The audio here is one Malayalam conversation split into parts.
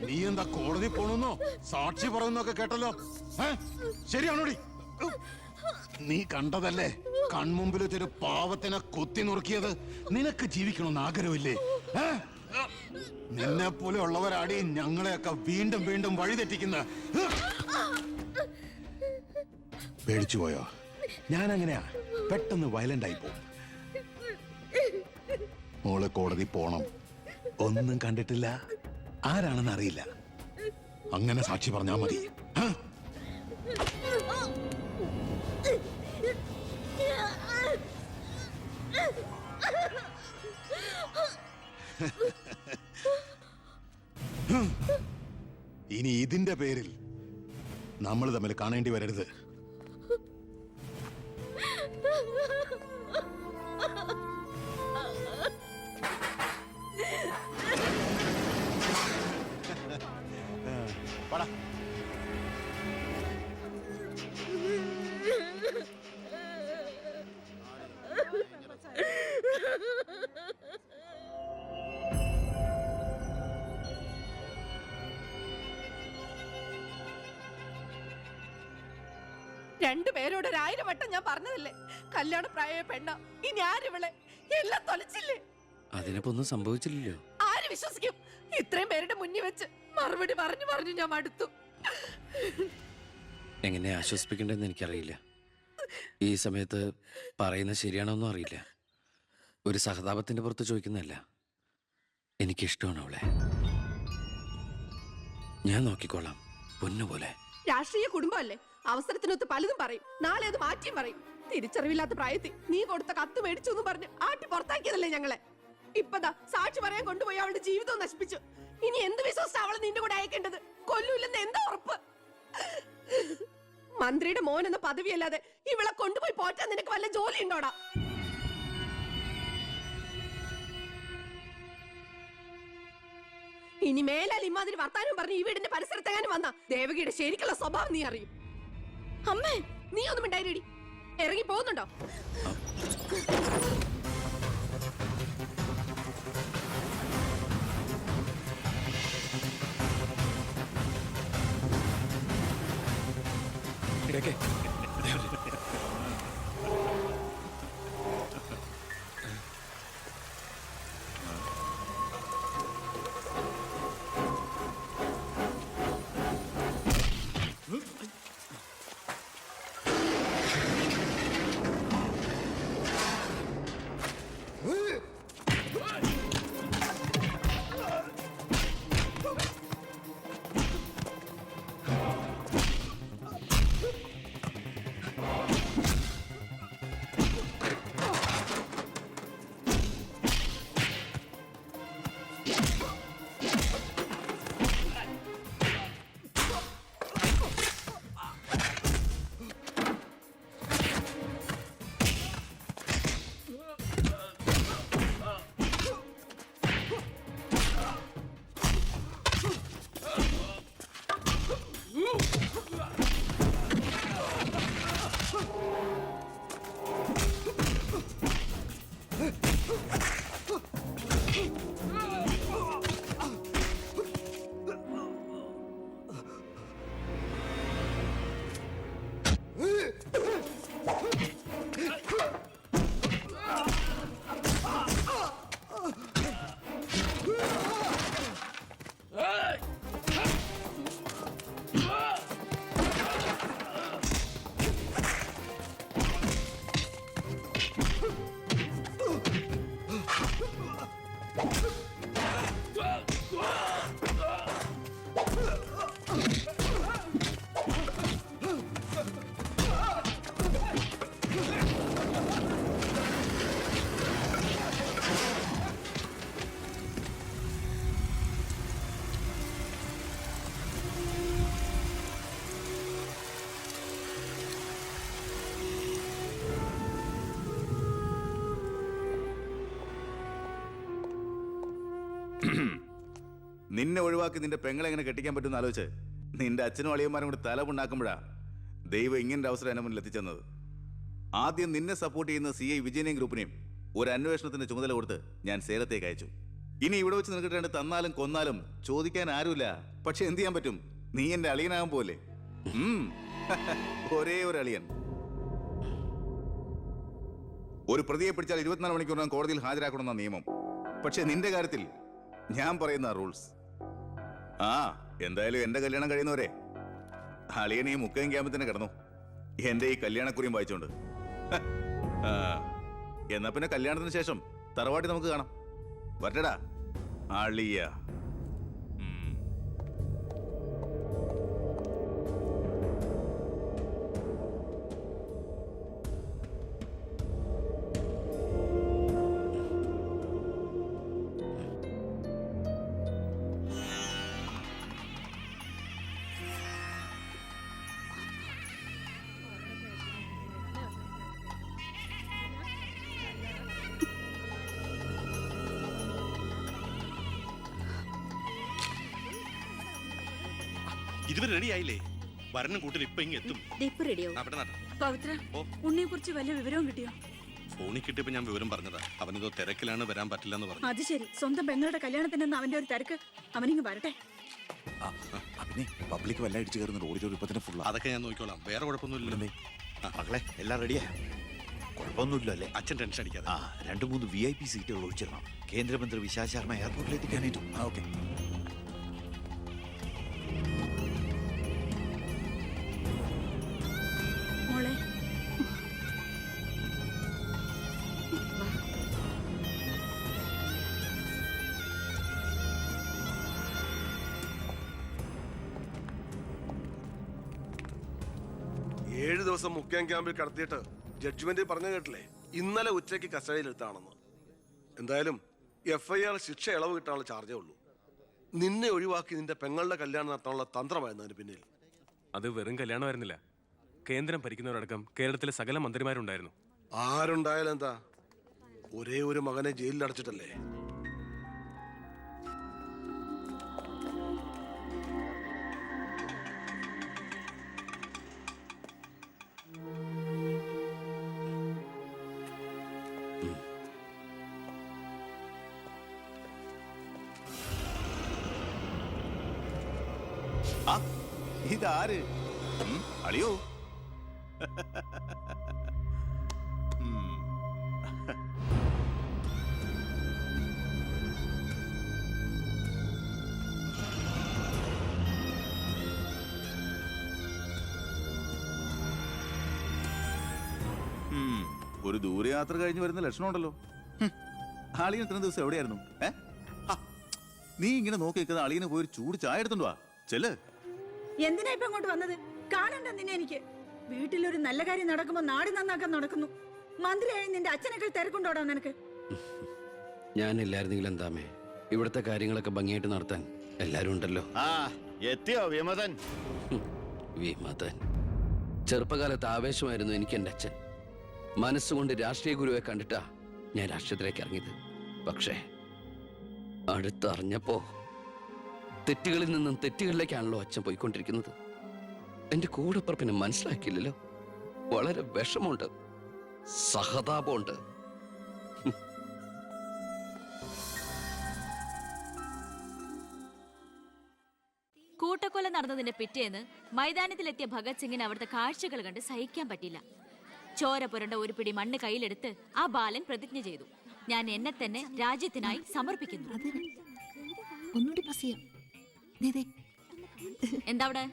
നീ എന്താ കോടതി പോണെന്നോ സാക്ഷി പറയുന്നൊക്കെ കേട്ടല്ലോ? ശരിയാണോടി? നീ കണ്ടതല്ലേ കൺമുമ്പിൽ ഒരു പാവത്തിനെ കൊത്തി നുറുക്കിയത്? നിനക്ക് ജീവിക്കണമെന്ന് ആഗ്രഹമില്ലേ? നിന്നെ പോലെ ഉള്ളവരാടി ഞങ്ങളെയൊക്കെ വീണ്ടും വീണ്ടും വഴിതെറ്റിക്കുന്ന. പേടിച്ചു പോയോ? ഞാൻ അങ്ങനെയാ, പെട്ടെന്ന് വയലന്റ് ആയി പോകും. മോള് കോടതി പോണം. ഒന്നും കണ്ടിട്ടില്ല, ആരാണെന്ന് അറിയില്ല, അങ്ങനെ സാക്ഷി പറഞ്ഞാ മതി. ഇനി ഇതിന്റെ പേരിൽ നമ്മൾ തമ്മിൽ കാണേണ്ടി വരരുത്. രണ്ടുപേരോട് 1000 വട്ടം ഞാൻ പറഞ്ഞതല്ലേ, കല്യാണ പ്രായ പെണ്ണ. ഇനി ആരിവളെ? എല്ലാം തൊലച്ചില്ലേ? അതിനിപ്പോ ഒന്നും സംഭവിച്ചില്ലല്ലോ. ആര് വിശ്വസിക്കും? ഇത്രയും പേരുടെ മുന്നിൽ വെച്ച് മറുപടി പറഞ്ഞു പറഞ്ഞു ഞാൻ മടുത്തു. എങ്ങനെ ആശ്വസിപ്പിക്കണ്ടെന്ന് എനിക്കറിയില്ല. ഈ സമയത്ത് പറയുന്നത് ശരിയാണോന്നും അറിയില്ല. ഒരു സഹതാപത്തിന്റെ പുറത്ത് ചോദിക്കുന്നതല്ല, എനിക്കിഷ്ടമാണ് അവളെ. ഞാൻ നോക്കിക്കോളാം പൊന്നുപോലെ. രാഷ്ട്രീയ കുടുംബമല്ലേ, അവസരത്തിനൊത്ത് പലതും പറയും, നാളെ അത് മാറ്റിയും പറയും. തിരിച്ചറിവില്ലാത്ത പ്രായത്തിൽ നീ കൊടുത്ത കത്ത് മേടിച്ചു എന്ന് പറഞ്ഞ് ആട്ടി പുറത്താക്കിയതല്ലേ ഞങ്ങളെ. ഇപ്പതാ സാക്ഷി പറയാൻ കൊണ്ടുപോയി അവളുടെ ജീവിതവും നശിപ്പിച്ചു. ഇനി എന്ത് വിശ്വസിച്ച അവളെ നിന്റെ കൂടെ അയക്കേണ്ടത്? കൊല്ലൂല്ലെന്ന് എന്താ ഉറപ്പ്? മന്ത്രിയുടെ മോൻ എന്ന പദവിയല്ലാതെ ഇവളെ കൊണ്ടുപോയി പോറ്റാൻ നിനക്ക് വല്ല ജോലി ഉണ്ടോടാ? ഇനി മേലാൽ ഇമാതിരി വർത്താനം പറഞ്ഞ് ഈ വീടിന്റെ പരിസരത്തെങ്ങാനും വന്ന ദേവകിയുടെ ശരിക്കുള്ള സ്വഭാവം നീ അറിയും. അമ്മേ, നീ ഒന്നും മിണ്ടായിരടി. ഇറങ്ങി പോകുന്നുണ്ടോ? നിന്നെ ഒഴിവാക്കി നിന്റെ പെങ്ങളെ എങ്ങനെ കെട്ടിക്കാൻ പറ്റുമെന്ന് ആലോചിച്ച് നിന്റെ അച്ഛനും അളിയന്മാരും കൂടി തലമുണ്ടാക്കുമ്പോഴാ ദൈവം ഇങ്ങനൊരു അവസരം എന്നെ മുന്നിൽ എത്തിച്ചെന്നത്. ആദ്യം നിന്നെ സപ്പോർട്ട് ചെയ്യുന്ന CI വിജയനെയും ഗ്രൂപ്പിനെയും ഒരു അന്വേഷണത്തിന്റെ ചുമതല കൊടുത്ത് ഞാൻ സേലത്തേക്ക് അയച്ചു. ഇനി ഇവിടെ വെച്ച് നിനക്ക് രണ്ട് തന്നാലും കൊന്നാലും ചോദിക്കാൻ ആരുമില്ല. പക്ഷെ എന്ത് ചെയ്യാൻ പറ്റും? നീ എന്റെ അളിയനാകാൻ പോലെ. ഒരേ ഒരു അളിയൻ. ഒരു പ്രതിയെ പിടിച്ചാൽ 24 മണിക്കൂറിനകം കോടതിയിൽ ഹാജരാക്കണമെന്ന നിയമം. പക്ഷെ നിന്റെ കാര്യത്തിൽ ഞാൻ പറയുന്ന റൂൾസ്. എന്തായാലും എന്റെ കല്യാണം കഴിയുന്നവരെ അളിയനെ ഈ മുക്കയും ക്യാമ്പിൽ തന്നെ കിടന്നു എന്റെ ഈ കല്യാണക്കുറിയും വായിച്ചോണ്ട്. എന്നാ പിന്നെ കല്യാണത്തിന് ശേഷം തറവാട്ടി നമുക്ക് കാണാം. വരട്ടടാ അളിയ. ഇതുവരെ റെഡി ആയില്ലേ? വരനും കൂട്ടിൽ ഇപ്പൊ ഇങ്ങ് എത്തും. പവിത്ര, ഉണ്ണിയെ കുറിച്ച് വല്ല വിവരവും കിട്ടിയോ? ഫോണിൽ കിട്ടിയപ്പോ ഞാൻ വിവരം പറഞ്ഞതാ. അവനിതോ തിരക്കിലാണ്, വരാൻ പറ്റില്ല എന്ന് പറഞ്ഞു. അത് ശരി. സ്വന്തം പെങ്ങളുടെ കല്യാണത്തിനെന്ന് അവന്റെ ഒരു തിരക്ക്. അവനിങ്ങ് വരട്ടെ. പബ്ലിക് വല്ല ഇടിച്ചു കയറുന്ന ഓഡിറ്റോറിയം ഫുൾ. അതൊക്കെ ഞാൻ നോക്കിക്കോളാം. വേറെ കുഴപ്പമൊന്നുമില്ലല്ലേ? മകളെ എല്ലാം റെഡിയാ? കുഴപ്പമൊന്നുമില്ല അല്ലേ? അച്ഛൻ ടെൻഷൻ അടിക്കാതെ. 2-3 VIP സീറ്റുകൾ ഒഴിച്ചിടണം. കേന്ദ്രമന്ത്രി വിശാൽ ശർമ്മ എയർപോർട്ടിൽ എത്തിക്കാനായിട്ടു. ഓക്കെ. മോളെ, 7 ദിവസം മുഖ്യം ക്യാമ്പിൽ കടത്തിയിട്ട് ജഡ്ജ്മെന്റ് പറഞ്ഞു കേട്ടില്ലേ? ഇന്നലെ ഉച്ചയ്ക്ക് കസ്റ്റഡിയിലെടുത്താണെന്ന്. എന്തായാലും FIR ശിക്ഷ ഇളവ് കിട്ടാനുള്ള ചാർജേ ഉള്ളൂ. നിന്നെ ഒഴിവാക്കി നിന്റെ പെങ്ങളുടെ കല്യാണം നടത്താനുള്ള തന്ത്രമായിരുന്നു അതിന് പിന്നിൽ. അത് വെറും കല്യാണമായിരുന്നില്ല. കേന്ദ്രം ഭരിക്കുന്നവരടക്കം കേരളത്തിലെ സകല മന്ത്രിമാരുണ്ടായിരുന്നു. ആരുണ്ടായാലും എന്താ, ഒരേ ഒരു മകനെ ജയിലിൽ അടച്ചിട്ടല്ലേ? ഇതാര്? അളിയോ? ഒരു ദൂരയാത്ര കഴിഞ്ഞ് വരുന്ന ലക്ഷണമുണ്ടല്ലോ. അളിയൻ ഇത്രയും ദിവസം എവിടെയായിരുന്നു? നീ ഇങ്ങനെ നോക്കി നിൽക്കുന്ന അളിയന് പോയി ഒരു ചൂട് ചായ എടുത്തുണ്ടോ? ചെല്. എന്തിനാ ഇപ്പൊ അങ്ങോട്ട് വന്നത്? കാണണ്ട നിന്നെ എനിക്ക്. വീട്ടിലൊരു നല്ല കാര്യം നടക്കുമ്പോ നാട് നന്നാക്കാൻ നടക്കുന്നു. മന്ത്രിയായി നിന്റെ അച്ഛനൊക്കെ തിരക്കുണ്ടോടാ നിനക്ക്? ഞാനില്ലായിരുന്നെങ്കിൽ എന്താമേ, ഇവിടുത്തെ കാര്യങ്ങളൊക്കെ ഭംഗിയായിട്ട് നടത്താൻ എല്ലാരും ഉണ്ടല്ലോ. എത്തിയോ വിമതൻ? വിമതൻ. ചെറുപ്പകാലത്ത് ആവേശമായിരുന്നു എനിക്ക് എൻ്റെ അച്ഛൻ. മനസ്സുകൊണ്ട് രാഷ്ട്രീയ ഗുരുവെ കണ്ടിട്ടാ ഞാൻ രാഷ്ട്രീയത്തിലേക്ക് ഇറങ്ങിയത്. പക്ഷേ അടുത്തറിഞ്ഞപ്പോ തെറ്റുകളിൽ നിന്നും തെറ്റുകളിലേക്കാണല്ലോ അച്ഛൻ പോയിക്കൊണ്ടിരിക്കുന്നത്. എന്റെ കൂടെപ്പുറപ്പിനെ മനസ്സിലാക്കിയില്ലല്ലോ. വളരെ വിഷമമുണ്ട്, സഹതാപമുണ്ട്. കൂട്ടക്കൊല നടന്നതിന്റെ പിറ്റേന്ന് മൈതാനത്തിലെത്തിയ ഭഗത് സിംഗിന് അവിടുത്തെ കാഴ്ചകൾ കണ്ട് സഹിക്കാൻ പറ്റില്ല. ചോര പുരണ്ട ഒരു പിടി മണ്ണ് കയ്യിലെടുത്ത് ആ ബാലൻ പ്രതിജ്ഞ ചെയ്തു, ഞാൻ എന്നെ തന്നെ രാജ്യത്തിനായി സമർപ്പിക്കുന്നു. എന്താ അവിടെ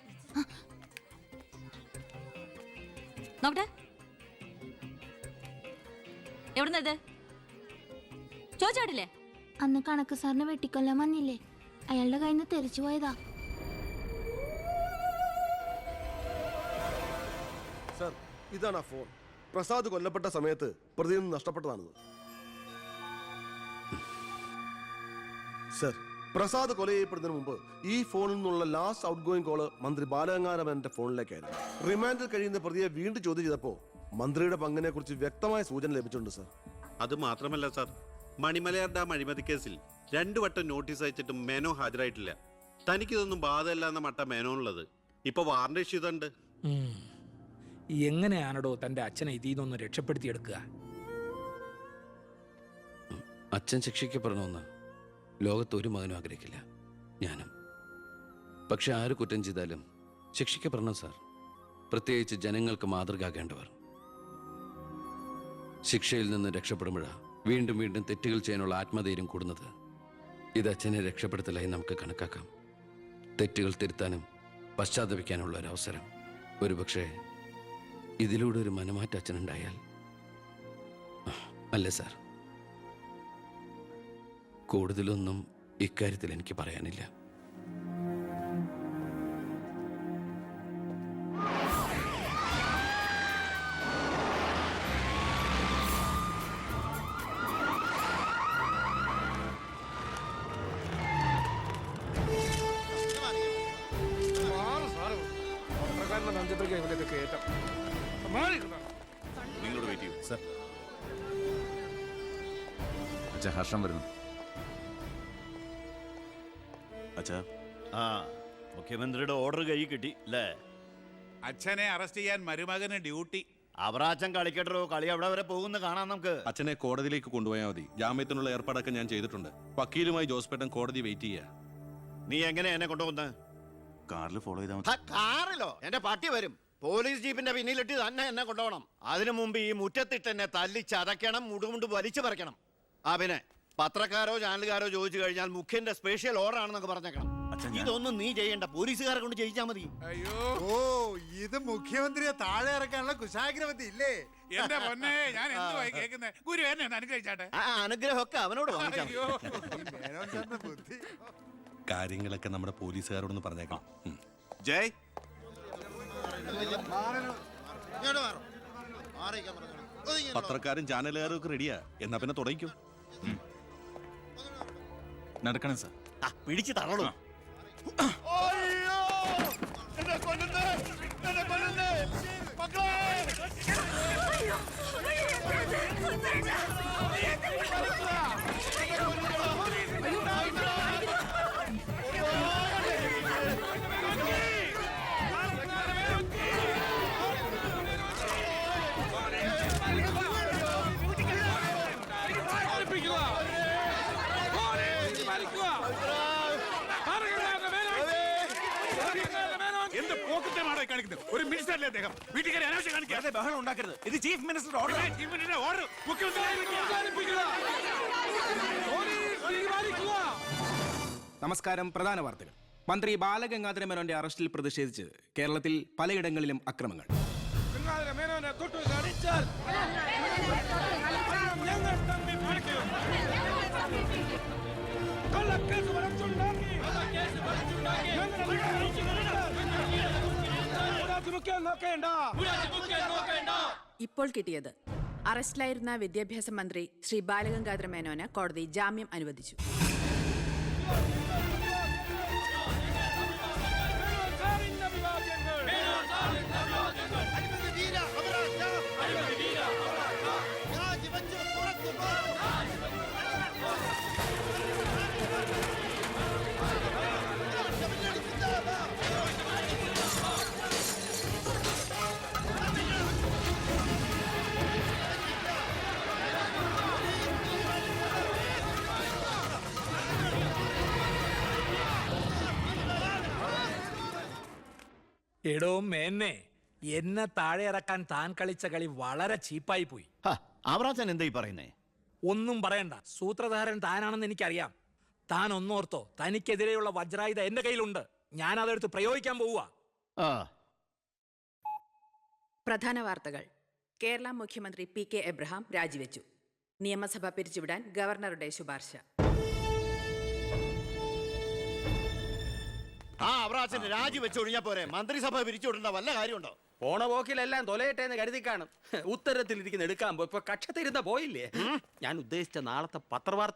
നോക്കട്ടെ? എവിടുന്നത് ചോദിച്ചാടില്ലേ? അന്ന് കണക്ക് സാറിനെ വെട്ടിക്കൊല്ലാൻ വന്നില്ലേ, അയാളുടെ കയ്യിൽ നിന്ന് തെറിച്ചു പോയതാ. സർ, ഇതാണ് ആ ഫോൺ. പ്രസാദ് കൊല്ലപ്പെട്ട സമയത്ത് പ്രതിയിൽ നിന്ന് നഷ്ടപ്പെട്ടതാണിത്. സർ, പ്രസാദ് കൊല ചെയ്യപ്പെടുന്നതിന് മുമ്പ് ഈ ഫോണിൽ നിന്നുള്ള ലാസ്റ്റ് ഔട്ട് ഗോയിങ് കോള് മന്ത്രി ബാലഗംഗാധരന്റെ ഫോണിലേക്കായിരുന്നു. റിമാൻഡിൽ കഴിയുന്ന പ്രതിയെ വീണ്ടും ചോദ്യം ചെയ്തപ്പോ മന്ത്രിയുടെ പങ്കിനെ കുറിച്ച് വ്യക്തമായ സൂചന ലഭിച്ചിട്ടുണ്ട് സർ. അത് മാത്രമല്ല സാർ, മണിമലയാർ ഡാം അഴിമതി കേസിൽ രണ്ടു വട്ടം നോട്ടീസ് അയച്ചിട്ടും മേനോ ഹാജരായിട്ടില്ല. തനിക്കിതൊന്നും ബാധമല്ല എന്ന മട്ട മേനോനുള്ളത്. ഇപ്പൊ വാറണ്ട് ഇഷ്യൂ ചെയ്തിട്ടുണ്ട്. എങ്ങനെയാണോ തന്റെ അച്ഛനെ ഇതിൽ നിന്നൊന്ന് രക്ഷപ്പെടുത്തിയെടുക്കുക? അച്ഛൻ ശിക്ഷിക്കപ്പെടണമെന്ന് ലോകത്ത് ഒരു മകനും ആഗ്രഹിക്കില്ല, ഞാനും. പക്ഷെ ആര് കുറ്റം ചെയ്താലും ശിക്ഷിക്കപ്പെടണം സാർ. പ്രത്യേകിച്ച് ജനങ്ങൾക്ക് മാതൃകയാകേണ്ടവർ. ശിക്ഷയിൽ നിന്ന് രക്ഷപ്പെടുമ്പോഴാണ് വീണ്ടും വീണ്ടും തെറ്റുകൾ ചെയ്യാനുള്ള ആത്മധൈര്യം കൂടുന്നത്. ഇത് അച്ഛനെ രക്ഷപ്പെടുത്തലായി നമുക്ക് കണക്കാക്കാം. തെറ്റുകൾ തിരുത്താനും പശ്ചാത്തപിക്കാനുള്ള ഒരു അവസരം. ഒരുപക്ഷെ ഇതിലൂടെ ഒരു മനമാറ്റം അച്ഛനുണ്ടായാൽ. അല്ലേ സാർ? കൂടുതലൊന്നും ഇക്കാര്യത്തിൽ എനിക്ക് പറയാനില്ല. നിങ്ങളോട് വെയിറ്റ് ചെയ്യൂ സർ. അച്ഛാ, ഹർഷം വരുന്നു. അച്ഛാ, ആ, മുഖ്യമന്ത്രിയുടെ ഓർഡർ കൈ കിട്ടി അല്ലേ? അച്ഛനെ അറസ്റ്റ് ചെയ്യാൻ മരുമകന് ഡ്യൂട്ടി. അവറാച്ചൻ കളിക്കട്ടോ, കളി അവിടെ വരെ പോകുന്ന കാണാം നമുക്ക്. അച്ഛനെ കോടതിയിലേക്ക് കൊണ്ടുപോയാൽ മതി. ജാമ്യത്തിനുള്ള ഏർപ്പാടൊക്കെ ഞാൻ ചെയ്തിട്ടുണ്ട്. വക്കീലുമായി ജോസ്പേട്ടൻ കോടതി വെയിറ്റ് ചെയ്യാ. നീ എങ്ങനെ എന്നെ കൊണ്ടുപോകുന്നത്? കാറിൽ ഫോളോ ചെയ്താൽ മതി. കാറിലോ? എന്റെ പട്ടി വരും. പോലീസ് ജീപ്പിന്റെ പിന്നിലിട്ട് തന്നെ എന്നെ കൊണ്ടുപോകണം. അതിനു മുമ്പ് ഈ മുറ്റത്തിട്ട് എന്നെ തല്ലി ചതയ്ക്കണം, മുടുമുണ്ട് വലിച്ചു പറിക്കണം. ആ, പിന്നെ പത്രക്കാരോ ചാനലുകാരോ ചോദിച്ചു കഴിഞ്ഞാൽ മുഖ്യന്റെ സ്പെഷ്യൽ ഓർഡർ ആണെന്നൊക്കെ പറഞ്ഞേക്കണം. ഇതൊന്നും നീ ചെയ്യണ്ട, പോലീസുകാരെ കൊണ്ട് ചെയ്യിച്ചാൽ മതി. അയ്യോ, ഓ, ഇത് മുഖ്യമന്ത്രിയെ താഴെ ഇറക്കാനുള്ള കുശാഗ്രവതി ഇല്ലേ? എന്റെ പൊന്നെ, ഞാൻ എന്തുവായി കേൾക്കുന്നത്? ഗുരു എന്നെ ഒന്ന് അനുഗ്രഹിച്ചാട്ടെ. ആ അനുഗ്രഹമൊക്കെ അവനോട് വാങ്ങിച്ചാൽ മതി. അയ്യോ, മേനോൻ സാറിന്റെ ബുദ്ധി. കാര്യങ്ങളൊക്കെ നമ്മുടെ പോലീസുകാരോടൊന്ന് പറഞ്ഞേക്കാം. ജയ്, പത്രക്കാരും ചാനലുകാരും ഒക്കെ റെഡിയാ. എന്നാ പിന്നെ തുടങ്ങിക്കും. നടക്കണം സാർ. പിടിച്ച് തള്ളൂ. എന്ത് പോക്കറ്റമാണ് കാണിക്കുന്നത്? ഒരു മിനിസ്റ്ററല്ലേ അദ്ദേഹം? വീട്ടുകാരെ അനാവശ്യം കാണിക്കാതെ ബഹളം ഉണ്ടാക്കരുത്. ഇത് chief minister order. Chief minister order. നമസ്കാരം. പ്രധാന വാർത്തകൾ. മന്ത്രി ബാലഗംഗാധര മേനോന്റെ അറസ്റ്റിൽ പ്രതിഷേധിച്ച് കേരളത്തിൽ പലയിടങ്ങളിലും അക്രമങ്ങൾ. ഇപ്പോൾ കിട്ടിയത് അറസ്റ്റിലായിരുന്ന വിദ്യാഭ്യാസ മന്ത്രി ശ്രീ ബാലഗംഗാധര മേനോന് കോടതി ജാമ്യം അനുവദിച്ചു. എടോ മേന്നെ, എന്നെ താഴെ ഇറക്കാൻ താൻ കളിച്ച കളി വളരെ ചീപ്പായി പോയി. അവറാച്ചൻ എന്തായി പറയുന്നേ? ഒന്നും പറയണ്ട. സൂത്രധാരൻ താനാണെന്ന് എനിക്കറിയാം. താൻ ഒന്നോർത്തോ, തനിക്കെതിരെയുള്ള വജ്രായുധ എന്റെ കയ്യിലുണ്ട്. ഞാൻ അതെടുത്ത് പ്രയോഗിക്കാൻ പോവുക. പ്രധാന വാർത്തകൾ. കേരള മുഖ്യമന്ത്രി പി കെ എബ്രഹാം രാജിവെച്ചു. നിയമസഭ പിരിച്ചുവിടാൻ ഗവർണറുടെ ശുപാർശ. അവറാച്ചന് രാജിവെച്ചൊഴിഞ്ഞാ പോരെ? മന്ത്രിസഭ പിരിച്ചുവിടേണ്ട വല്ല കാര്യമുണ്ടോ? പോണ പോക്കിലെല്ലാം തൊലയട്ടെ എന്ന് കരുതി കാണും. ഉത്തരത്തിലിരിക്കുന്ന എടുക്കാൻ പോയി. ഇപ്പൊ കക്ഷത്തിരുന്ന പോയില്ലേ? ഞാൻ ഉദ്ദേശിച്ച നാളത്തെ പത്രവാർത്ത